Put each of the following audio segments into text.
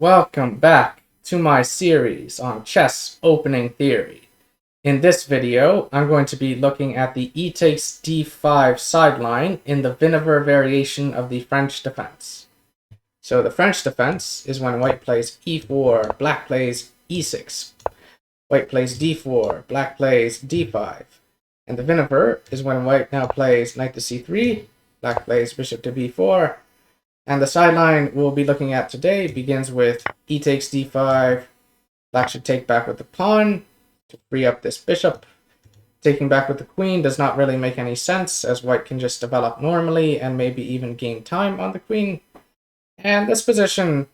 Welcome back to my series on chess opening theory. In this video, I'm going to be looking at the e takes d5 sideline in the Winawer variation of the French defense. So the French defense is when white plays e4, black plays e6. White plays d4, black plays d5. And the Winawer is when white now plays knight to c3, black plays bishop to b4. And the sideline we'll be looking at today begins with e takes d5. Black should take back with the pawn to free up this bishop. Taking back with the queen does not really make any sense, as white can just develop normally and maybe even gain time on the queen. And this position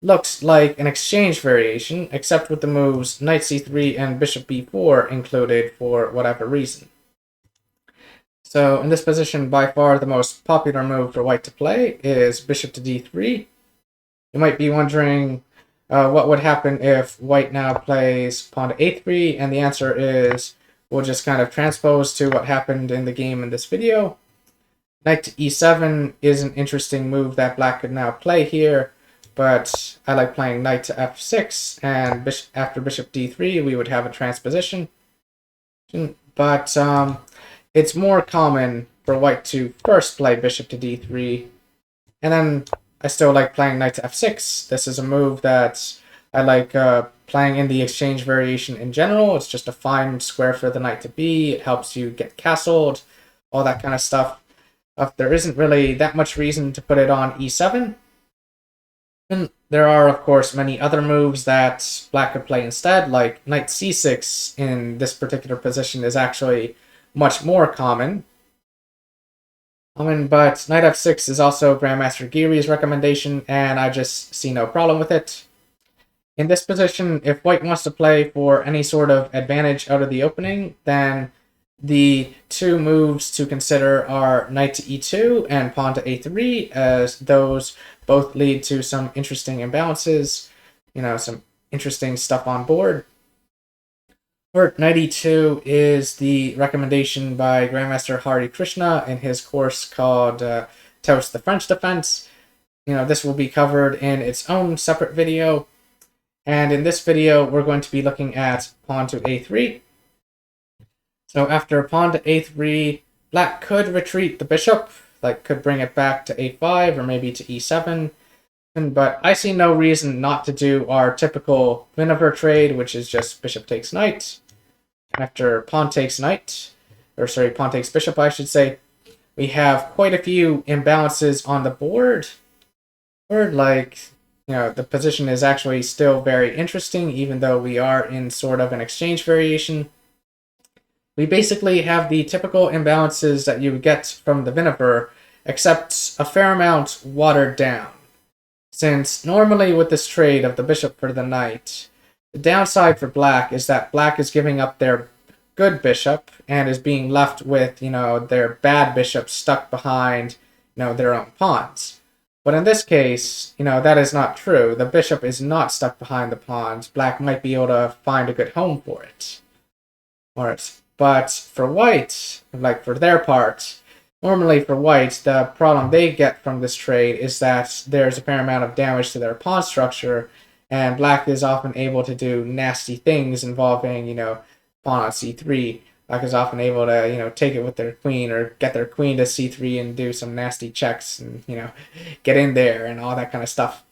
looks like an exchange variation, except with the moves knight c3 and bishop b4 included for whatever reason. So in this position, by far the most popular move for white to play is bishop to d3. You might be wondering what would happen if white now plays pawn to a3, and the answer is we'll just kind of transpose to what happened in the game in this video. Knight to e7 is an interesting move that black could now play here, but I like playing knight to f6, and after bishop d3 we would have a transposition. But it's more common for white to first play bishop to d3, and then I still like playing knight to f6. This is a move that I like playing in the exchange variation in general. It's just a fine square for the knight to be. It helps you get castled, all that kind of stuff. There isn't really that much reason to put it on e7. And there are, of course, many other moves that black could play instead, like knight c6 in this particular position is actually much more common. But knight f6 is also Grandmaster Giri's recommendation, and I just see no problem with it. In this position, if white wants to play for any sort of advantage out of the opening, then the two moves to consider are knight to e2 and pawn to a3, as those both lead to some interesting imbalances, some interesting stuff on board. For knight e2 is the recommendation by Grandmaster Hari Krishna in his course called Toast the French Defense. This will be covered in its own separate video. And in this video, we're going to be looking at pawn to a3. So after pawn to a3, black could retreat the bishop, could bring it back to a5 or maybe to e7. But I see no reason not to do our typical Winawer trade, which is just bishop takes knight. After pawn takes pawn takes bishop, I should say, we have quite a few imbalances on the board. The position is actually still very interesting, even though we are in sort of an exchange variation. We basically have the typical imbalances that you would get from the Winawer, except a fair amount watered down. Since normally with this trade of the bishop for the knight, the downside for black is that black is giving up their good bishop and is being left with, their bad bishop stuck behind, their own pawns. But in this case, that is not true. The bishop is not stuck behind the pawns. Black might be able to find a good home for it. But for white, for their part, normally for white, the problem they get from this trade is that there's a fair amount of damage to their pawn structure, and black is often able to do nasty things involving, pawn on c3. Black is often able to, take it with their queen or get their queen to c3 and do some nasty checks and, get in there and all that kind of stuff.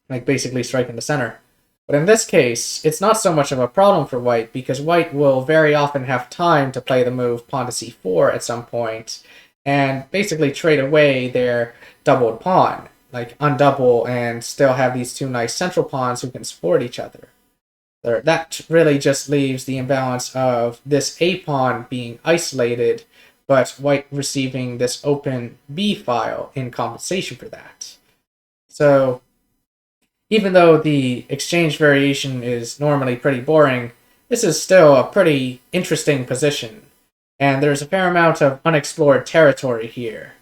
Basically strike in the center. But in this case, it's not so much of a problem for white because white will very often have time to play the move pawn to c4 at some point and basically trade away their doubled pawn, undouble and still have these two nice central pawns who can support each other. That really just leaves the imbalance of this a pawn being isolated, but white receiving this open b file in compensation for that. So even though the exchange variation is normally pretty boring, this is still a pretty interesting position, and there's a fair amount of unexplored territory here.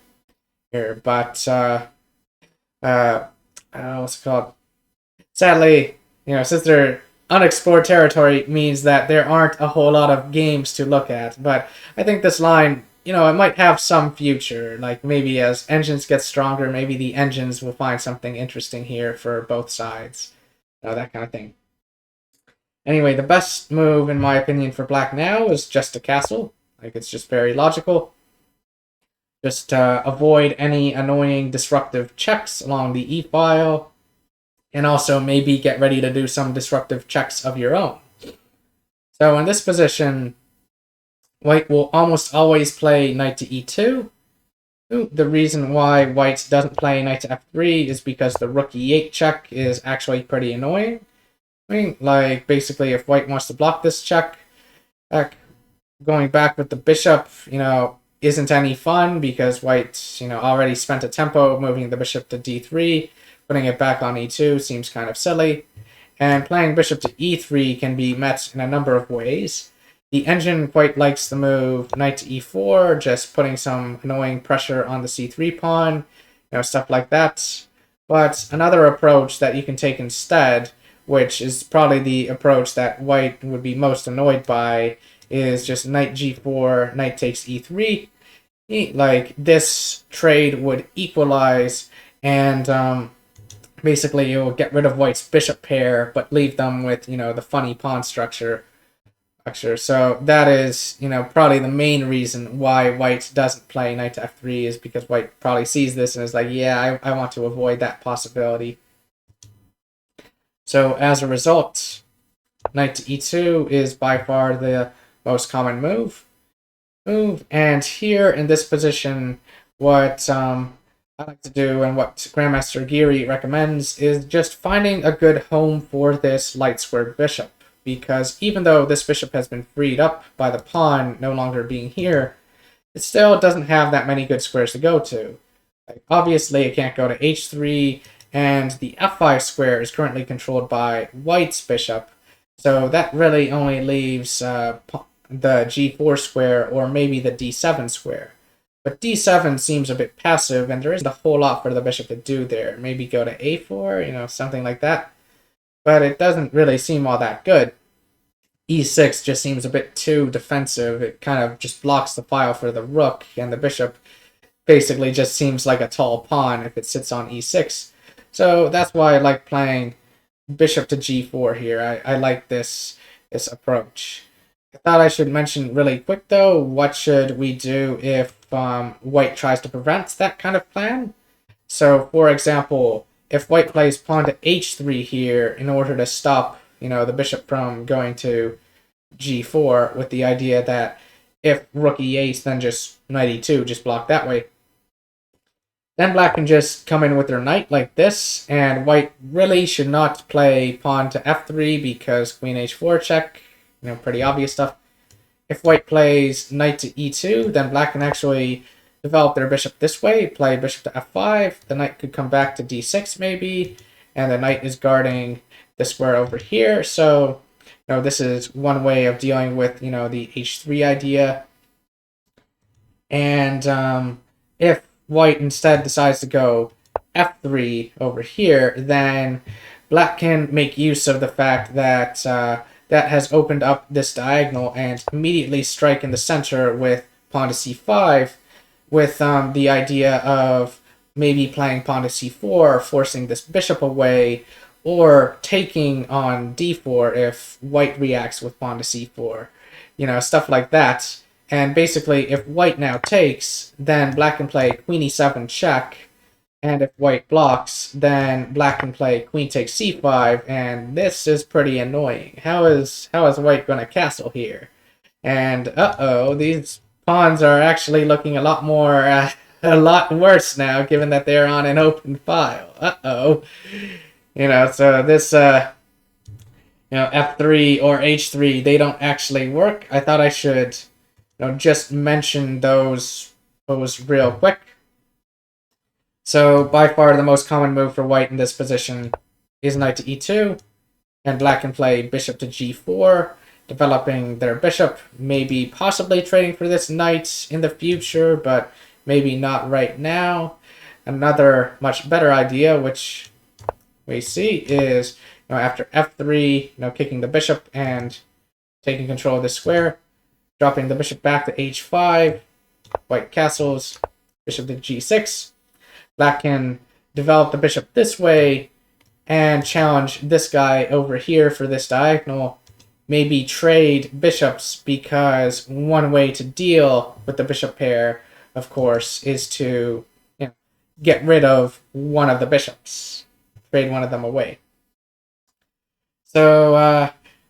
But what's it called? Sadly, since they're unexplored territory means that there aren't a whole lot of games to look at, but I think this line you know, it might have some future. Like maybe as engines get stronger, maybe the engines will find something interesting here for both sides. That kind of thing. Anyway, the best move, in my opinion, for black now is just a castle. Like, it's just very logical. Just avoid any annoying disruptive checks along the e-file. And also maybe get ready to do some disruptive checks of your own. So in this position, white will almost always play knight to e2. The reason why white doesn't play knight to f3 is because the rook e8 check is actually pretty annoying. I mean, like, basically, if white wants to block this check, going back with the bishop, you know, isn't any fun because white, you know, already spent a tempo moving the bishop to d3. Putting it back on e2 seems kind of silly. And playing bishop to e3 can be met in a number of ways. The engine quite likes the move knight to e4, just putting some annoying pressure on the c3 pawn, you know, stuff like that. But another approach that you can take instead, which is probably the approach that white would be most annoyed by, is just knight g4, knight takes e3. Like, this trade would equalize, and basically you'll get rid of white's bishop pair, but leave them with, you know, the funny pawn structure. So that is, you know, probably the main reason why white doesn't play knight to f3 is because white probably sees this and is like, yeah, I want to avoid that possibility. So as a result, knight to e2 is by far the most common move. And here in this position, what I like to do and what Grandmaster Geary recommends is just finding a good home for this light squared bishop. Because even though this bishop has been freed up by the pawn no longer being here, it still doesn't have that many good squares to go to. Like, obviously, it can't go to h3, and the f5 square is currently controlled by white's bishop, so that really only leaves the g4 square or maybe the d7 square. But d7 seems a bit passive, and there isn't a whole lot for the bishop to do there. Maybe go to a4, you know, something like that. But it doesn't really seem all that good. e6 just seems a bit too defensive. It kind of just blocks the file for the rook, and the bishop basically just seems like a tall pawn if it sits on e6. So that's why I like playing bishop to g4 here. I like this approach. I thought I should mention really quick, though, what should we do if white tries to prevent that kind of plan? So, for example, if white plays pawn to h3 here in order to stop, you know, the bishop from going to g4 with the idea that if rook e8, then just knight e2, just block that way. Then black can just come in with their knight like this, and white really should not play pawn to f3 because queen h4 check, you know, pretty obvious stuff. If white plays knight to e2, then black can actually develop their bishop this way, play bishop to f5, the knight could come back to d6 maybe, and the knight is guarding the square over here. So, you know, this is one way of dealing with, you know, the h3 idea. And if white instead decides to go f3 over here, then black can make use of the fact that that has opened up this diagonal and immediately strike in the center with pawn to c5, with the idea of maybe playing pawn to c4, forcing this bishop away, or taking on d4 if white reacts with pawn to c4. You know, stuff like that. And basically, if white now takes, then black can play queen e7 check, and if white blocks, then black can play queen takes c5, and this is pretty annoying. How is white going to castle here? And uh-oh, these pawns are actually looking a lot more, a lot worse now, given that they're on an open file. Uh-oh. You know, so this, you know, f3 or h3, they don't actually work. I thought I should, you know, just mention those real quick. So by far the most common move for white in this position is knight to e2, and black can play bishop to g4, developing their bishop, maybe possibly trading for this knight in the future, but maybe not right now. Another much better idea, which we see, is, you know, after f3, you know, kicking the bishop and taking control of the square, dropping the bishop back to h5, white castles, bishop to g6. Black can develop the bishop this way and challenge this guy over here for this diagonal. Maybe trade bishops, because one way to deal with the bishop pair, of course, is to get rid of one of the bishops. Trade one of them away. So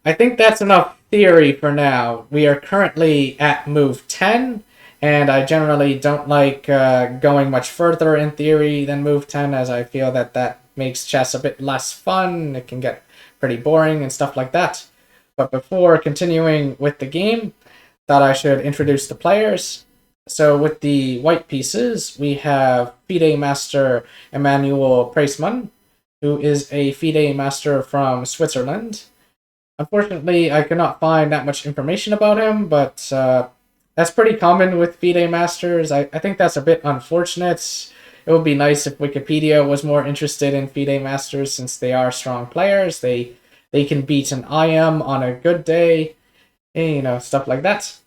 I think that's enough theory for now. We are currently at move 10, and I generally don't like going much further in theory than move 10, as I feel that that makes chess a bit less fun. It can get pretty boring and stuff like that. But before continuing with the game, thought I should introduce the players. So with the white pieces, we have FIDE Master Emmanuel Preissmann, who is a FIDE Master from Switzerland. Unfortunately, I could not find that much information about him, but that's pretty common with FIDE Masters. I think that's a bit unfortunate. It would be nice if Wikipedia was more interested in FIDE Masters, since they are strong players. They can beat an IM on a good day, and, stuff like that.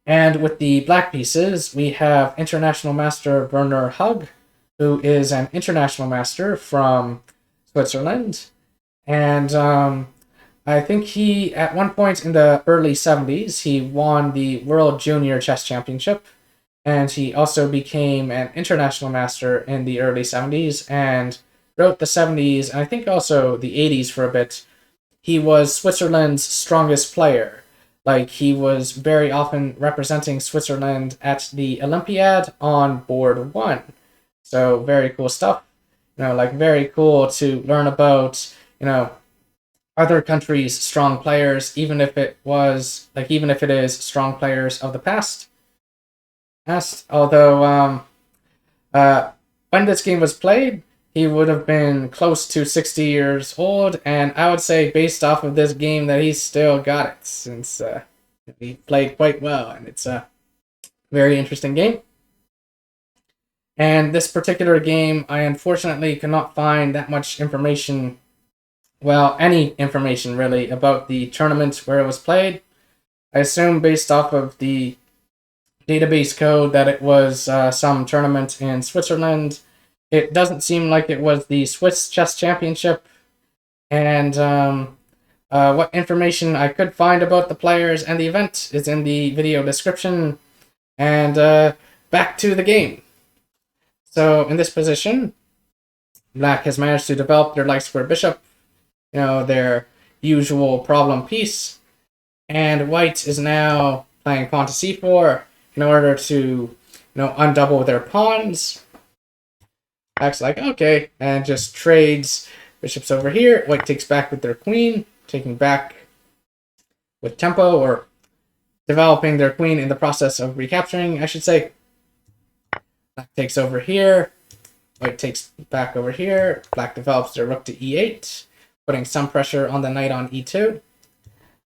And with the black pieces, we have International Master Werner Hug, who is an International Master from Switzerland. And I think he, at one point in the early 70s, he won the World Junior Chess Championship. And he also became an International Master in the early 70s, and throughout the 70s, and I think also the 80s for a bit, he was Switzerland's strongest player. Like, he was very often representing Switzerland at the Olympiad on board 1. So, very cool stuff. Very cool to learn about, other countries' strong players, even if it is strong players of the past. Although, when this game was played, he would have been close to 60 years old, and I would say, based off of this game, that he's still got it, since he played quite well, and it's a very interesting game. And this particular game, I unfortunately cannot find that much information, well, any information really, about the tournament where it was played. I assume, based off of the database code, that it was some tournament in Switzerland. It doesn't seem like it was the Swiss Chess Championship. And what information I could find about the players and the event is in the video description. And back to the game. So in this position, black has managed to develop their light square bishop, their usual problem piece. And white is now playing pawn to c4 in order to, undouble their pawns. Black's like, okay, and just trades bishops over here. White takes back with their queen, taking back with tempo, or developing their queen in the process of recapturing, I should say. Black takes over here. White takes back over here. Black develops their rook to e8, putting some pressure on the knight on e2.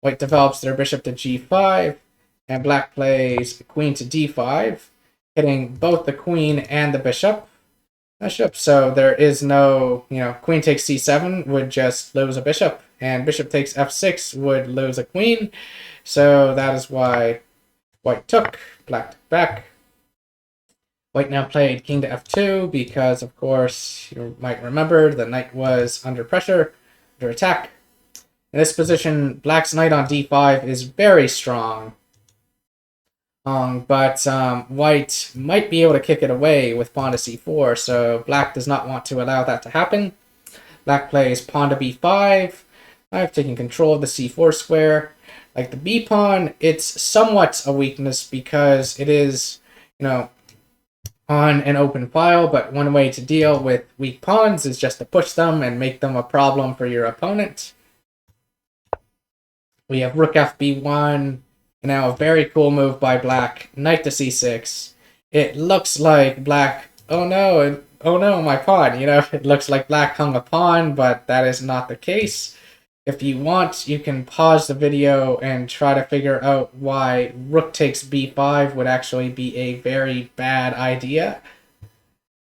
White develops their bishop to g5, and black plays queen to d5, hitting both the queen and the bishop. So there is no, queen takes c7 would just lose a bishop, and bishop takes f6 would lose a queen. So that is why white took, black took back. White now played king to f2 because, of course, you might remember the knight was under pressure, under attack. In this position, black's knight on d5 is very strong. But white might be able to kick it away with pawn to c4, so black does not want to allow that to happen. Black plays pawn to b5. I've taken control of the c4 square. Like the b pawn, it's somewhat a weakness because it is, on an open file, but one way to deal with weak pawns is just to push them and make them a problem for your opponent. We have rook fb1. Now a very cool move by black, knight to c6. It looks like black, oh no, my pawn, it looks like black hung a pawn, but that is not the case. If you want, you can pause the video and try to figure out why rook takes b5 would actually be a very bad idea.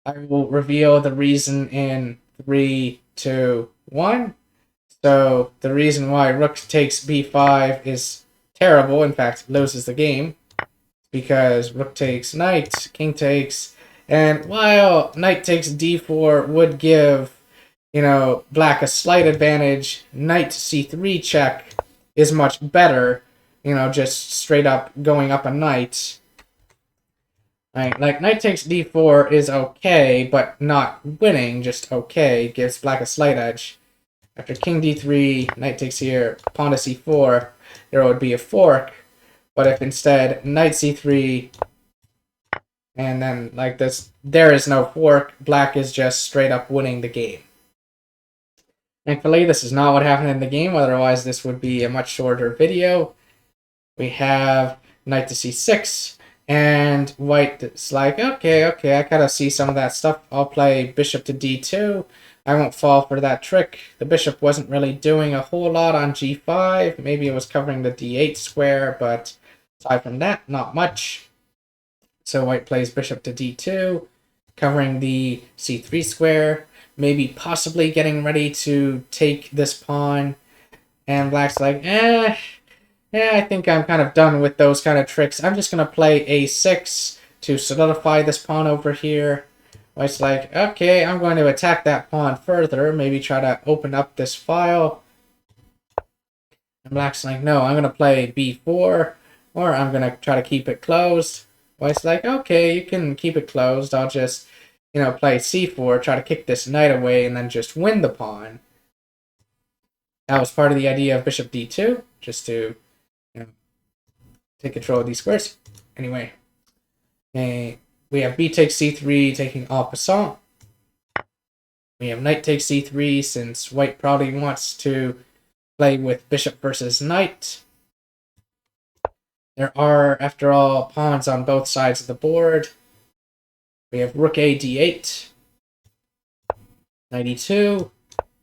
I will reveal the reason in 3, 2, 1. So the reason why rook takes b5 is terrible, in fact, loses the game. because rook takes knight, king takes, and while knight takes d4 would give, black a slight advantage, knight c3 check is much better, just straight up going up a knight. Like knight takes d4 is okay, but not winning, just okay, gives black a slight edge. After king d3, knight takes here, pawn to c4, there would be a fork. But if instead knight c3, and then like this, there is no fork, black is just straight up winning the game. Thankfully, this is not what happened in the game, otherwise this would be a much shorter video. We have knight to c6, and white is like, okay, I gotta see some of that stuff. I'll play bishop to d2. I won't fall for that trick. The bishop wasn't really doing a whole lot on g5. Maybe it was covering the d8 square, but aside from that, not much. So white plays bishop to d2, covering the c3 square, maybe possibly getting ready to take this pawn. And black's like, I think I'm kind of done with those kind of tricks. I'm just going to play a6 to solidify this pawn over here. White's like, okay, I'm going to attack that pawn further, maybe try to open up this file. And black's like, no, I'm going to play b4, or I'm going to try to keep it closed. White's like, okay, you can keep it closed. I'll just, play c4, try to kick this knight away, and then just win the pawn. That was part of the idea of bishop d2, just to, take control of these squares. Anyway, we have b takes c3 taking en passant. We have knight takes c3 since white probably wants to play with bishop versus knight. There are, after all, pawns on both sides of the board. We have rook a d8, knight e2,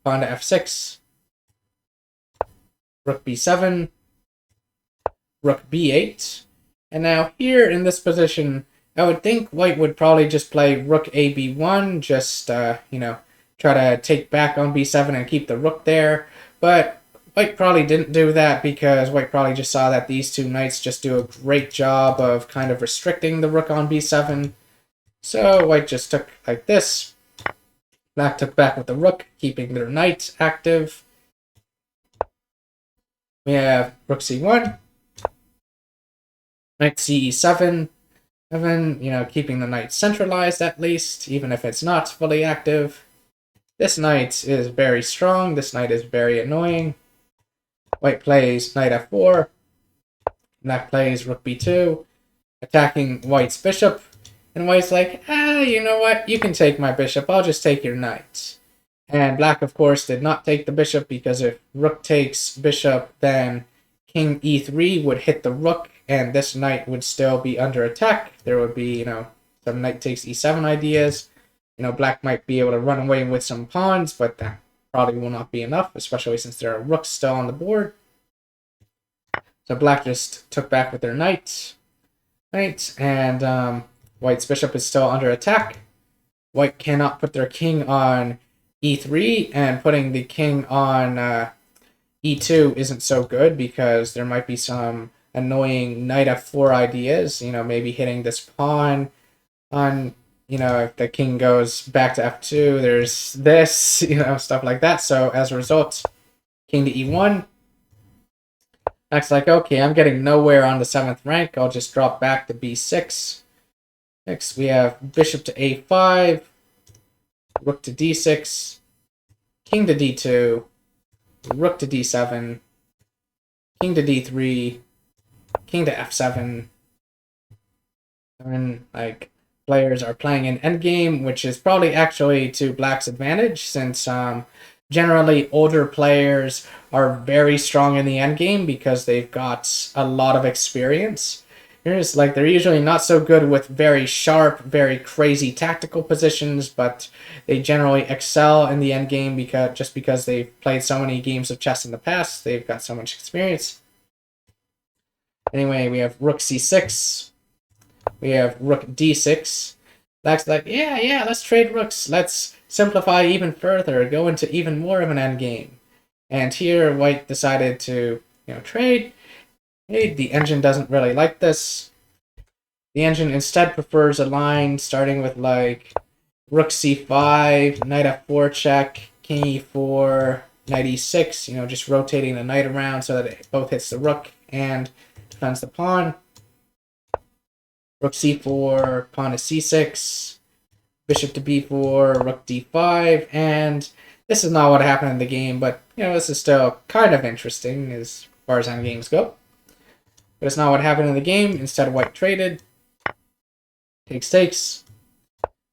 pawn to f6, rook b7, rook b8. And now here in this position, I would think white would probably just play rook a b1, just, try to take back on b7 and keep the rook there. But white probably didn't do that because white probably just saw that these two knights just do a great job of kind of restricting the rook on b7. So white just took like this. Black took back with the rook, keeping their knight active. We have rook c1, knight ce7, keeping the knight centralized at least, even if it's not fully active. This knight is very strong. This knight is very annoying. White plays knight f4. Black plays rook b2, attacking white's bishop. And white's like, you know what? You can take my bishop. I'll just take your knight. And black, of course, did not take the bishop because if rook takes bishop, then king e3 would hit the rook, and this knight would still be under attack. There would be, some knight takes e7 ideas. Black might be able to run away with some pawns, but that probably will not be enough, especially since there are rooks still on the board. So black just took back with their knight. And white's bishop is still under attack. White cannot put their king on e3, and putting the king on e2 isn't so good because there might be some annoying knight f4 ideas, maybe hitting this pawn on, if the king goes back to f2, there's this, stuff like that. So as a result, king to e1. Black's like, okay, I'm getting nowhere on the 7th rank. I'll just drop back to b6. Next, we have bishop to a5, rook to d6, king to d2, rook to d7, king to d3, king to f7. And players are playing an endgame, which is probably actually to black's advantage, since generally older players are very strong in the endgame because they've got a lot of experience. They're usually not so good with very sharp, very crazy tactical positions, but they generally excel in the endgame because they've played so many games of chess in the past. They've got so much experience. Anyway, we have rook c6. We have rook d6. Black's like, yeah, let's trade rooks. Let's simplify even further, go into even more of an endgame. And here, white decided to, trade. Hey, the engine doesn't really like this. The engine instead prefers a line starting with like rook c5, knight f4 check, king e4, knight e6, just rotating the knight around so that it both hits the rook and defends the pawn. Rook c4, pawn to c6, bishop to b4, rook d5, and this is not what happened in the game, but this is still kind of interesting as far as endgames go. But it's not what happened in the game. Instead, white traded. Takes.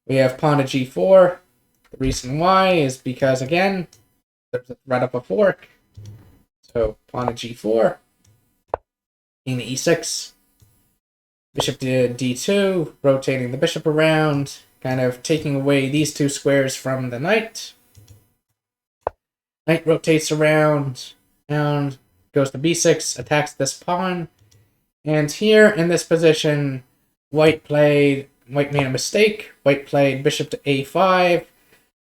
We have pawn to g4. The reason why is because, again, there's a threat of a fork. So pawn to g4. King to e6. Bishop to d2. Rotating the bishop around. Kind of taking away these two squares from the knight. Knight rotates around. Down. Goes to b6. Attacks this pawn. And here in this position, White made a mistake. White played bishop to a5.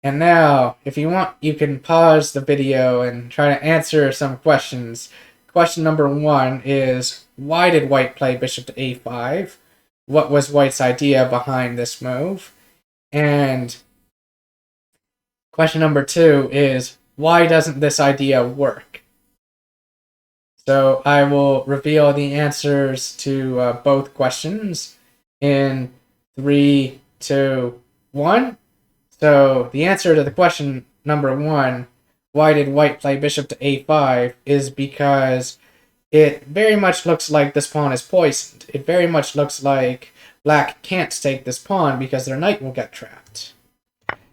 And now, if you want, you can pause the video and try to answer some questions. Question number 1 is, why did White play bishop to a5? What was White's idea behind this move? And question number 2 is, why doesn't this idea work? So I will reveal the answers to both questions in 3, 2, 1. So the answer to the question number 1, why did White play bishop to a5, is because it very much looks like this pawn is poisoned. It very much looks like Black can't take this pawn because their knight will get trapped.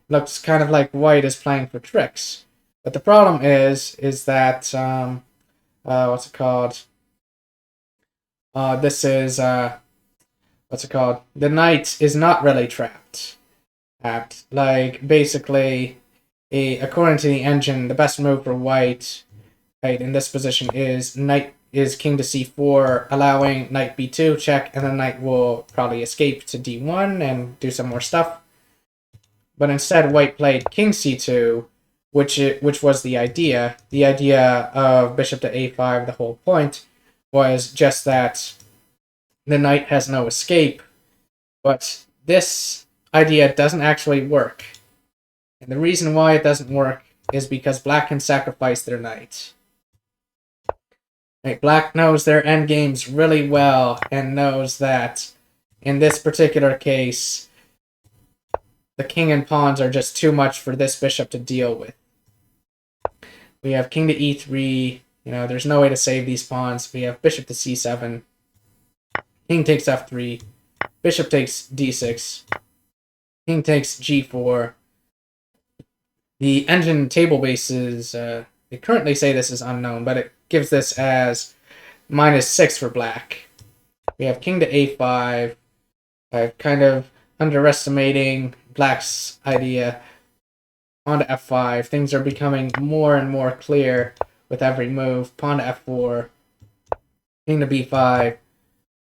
Looks kind of like White is playing for tricks. But the problem is that what's it called? This is what's it called? The knight is not really trapped. Like basically, according to the engine, the best move for White, right, in this position is king to c4, allowing knight b2 check, and the knight will probably escape to d1 and do some more stuff. But instead, White played king c2, which was the idea. The idea of bishop to a5, the whole point, was just that the knight has no escape. But this idea doesn't actually work. And the reason why it doesn't work is because Black can sacrifice their knight. Right, Black knows their endgames really well and knows that in this particular case, the king and pawns are just too much for this bishop to deal with. We have king to e3. There's no way to save these pawns. We have bishop to c7. King takes f3. Bishop takes d6. King takes g4. The engine table bases, they currently say this is unknown, but it gives this as -6 for Black. We have king to a5. I'm kind of underestimating Black's idea. Pawn to f5. Things are becoming more and more clear with every move. Pawn to f4. King to b5.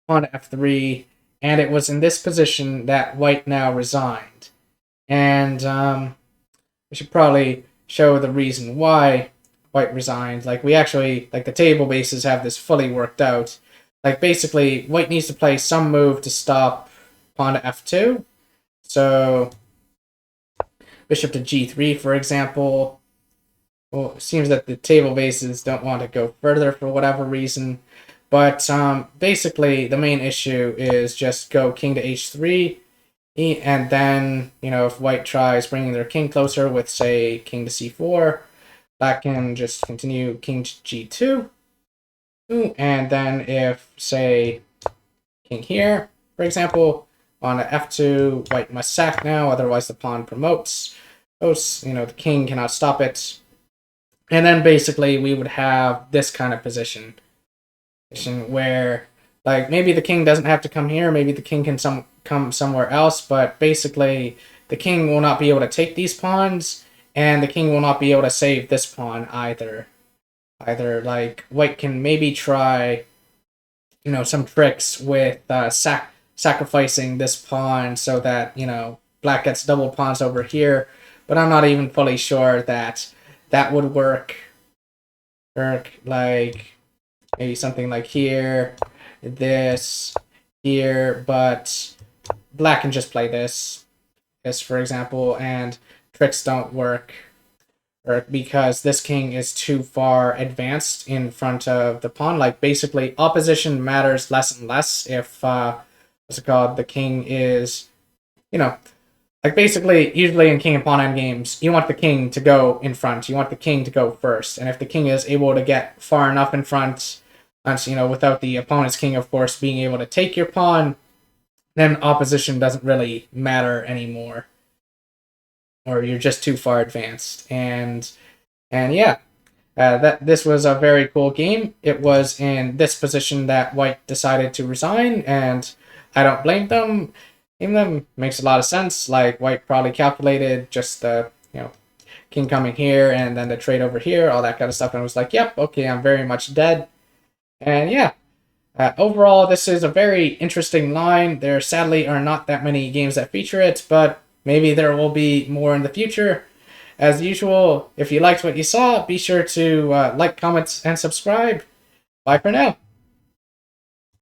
Pawn to f3. And it was in this position that White now resigned. And we should probably show the reason why White resigned. Like, the table bases have this fully worked out. Like, basically, White needs to play some move to stop pawn to f2. So bishop to g3, for example. Well, it seems that the table bases don't want to go further for whatever reason. But basically, the main issue is just go king to h3. And then, if White tries bringing their king closer with, say, king to c4, Black can just continue king to g2. And then if, say, king here, for example, on to f2, White must sack now, otherwise the pawn promotes. The king cannot stop it. And then basically we would have this kind of position where, like, maybe the king doesn't have to come here, maybe the king can come somewhere else, but basically the king will not be able to take these pawns, and the king will not be able to save this pawn either. Like, White can maybe try, some tricks with sacrificing this pawn so that, Black gets double pawns over here, but I'm not even fully sure that that would work. Like, maybe something like here, this, here, but black can just play this, for example, and tricks don't work, or because this king is too far advanced in front of the pawn. Like, basically, opposition matters less and less if, what's it called, the king is, you know, like, basically, usually in king and pawn endgames, you want the king to go in front. You want the king to go first. And if the king is able to get far enough in front, you know, without the opponent's king, of course, being able to take your pawn, then opposition doesn't really matter anymore. Or you're just too far advanced. And yeah, this was a very cool game. It was in this position that white decided to resign, and I don't blame them. Them makes a lot of sense. Like, white probably calculated just the, you know, king coming here and then the trade over here, all that kind of stuff, and was like, yep, okay, I'm very much dead. And yeah, overall, this is a very interesting line. There sadly are not that many games that feature it, but maybe there will be more in the future. As usual, if you liked what you saw, be sure to like, comment, and subscribe. Bye for now.